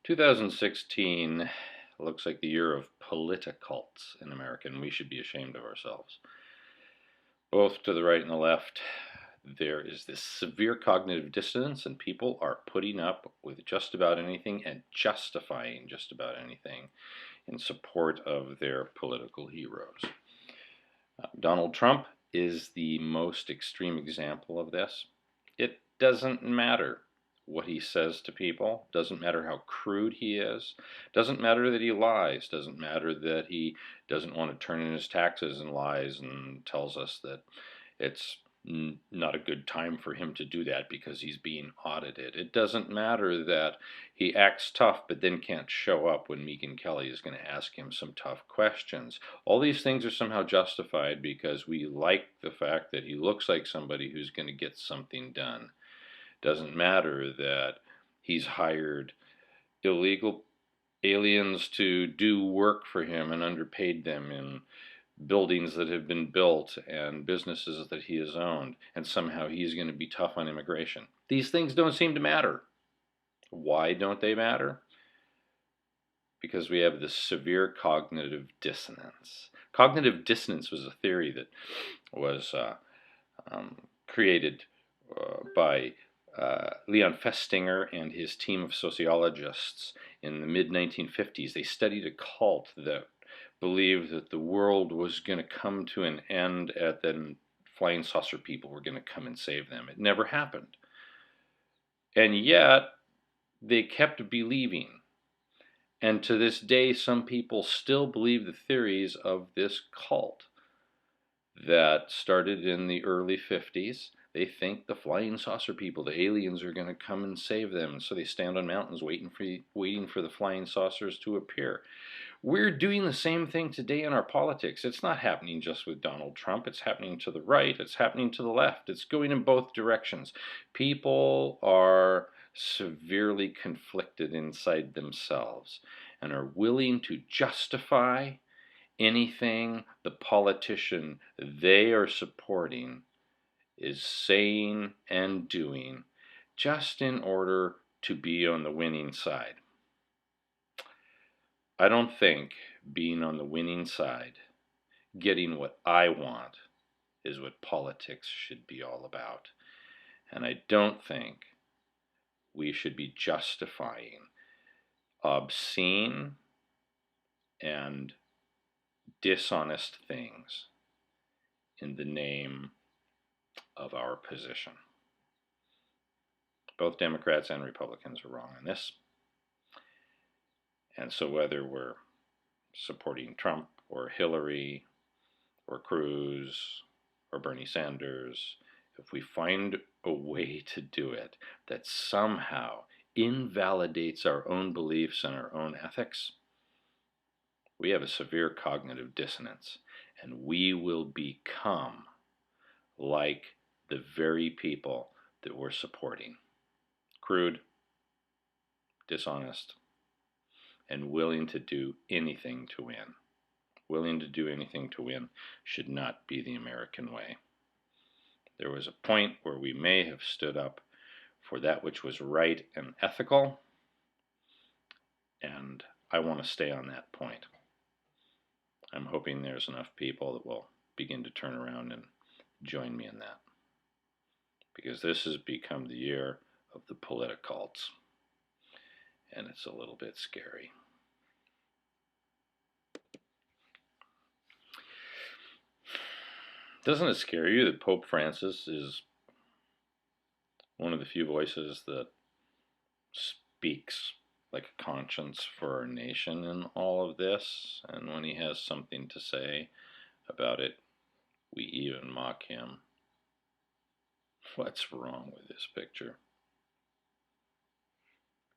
2016 looks like the year of politi-cults in America, and we should be ashamed of ourselves. Both to the right and the left, there is this severe cognitive dissonance, and people are putting up with just about anything and justifying just about anything in support of their political heroes. Donald Trump is the most extreme example of this. It doesn't matter what he says to people, doesn't matter how crude he is, doesn't matter that he lies, doesn't matter that he doesn't want to turn in his taxes and lies and tells us that it's not a good time for him to do that because he's being audited. It doesn't matter that he acts tough but then can't show up when Megyn Kelly is going to ask him some tough questions. All these things are somehow justified because we like the fact that he looks like somebody who's going to get something done. Doesn't matter that he's hired illegal aliens to do work for him and underpaid them in buildings that have been built and businesses that he has owned, and somehow he's going to be tough on immigration. These things don't seem to matter. Why don't they matter? Because we have this severe cognitive dissonance. Cognitive dissonance was a theory that was created by Leon Festinger and his team of sociologists in the mid-1950s. They studied a cult that believed that the world was going to come to an end and then flying saucer people were going to come and save them. It never happened. And yet, they kept believing. And to this day, some people still believe the theories of this cult that started in the early 50s. They think the flying saucer people, the aliens, are going to come and save them. So they stand on mountains waiting for the flying saucers to appear. We're doing the same thing today in our politics. It's not happening just with Donald Trump. It's happening to the right. It's happening to the left. It's going in both directions. People are severely conflicted inside themselves and are willing to justify anything the politician they are supporting is saying and doing just in order to be on the winning side. I don't think being on the winning side, getting what I want, is what politics should be all about. And I don't think we should be justifying obscene and dishonest things in the name of our position. Both Democrats and Republicans are wrong on this. And so whether we're supporting Trump or Hillary or Cruz or Bernie Sanders, if we find a way to do it that somehow invalidates our own beliefs and our own ethics, we have a severe cognitive dissonance, and we will become like the very people that we're supporting. Crude, dishonest, and willing to do anything to win. Willing to do anything to win should not be the American way. There was a point where we may have stood up for that which was right and ethical, and I want to stay on that point. I'm hoping there's enough people that will begin to turn around and join me in that, because this has become the year of the politi-cults, and it's a little bit scary. Doesn't it scare you that Pope Francis is one of the few voices that speaks like a conscience for our nation in all of this? And when he has something to say about it, we even mock him. What's wrong with this picture?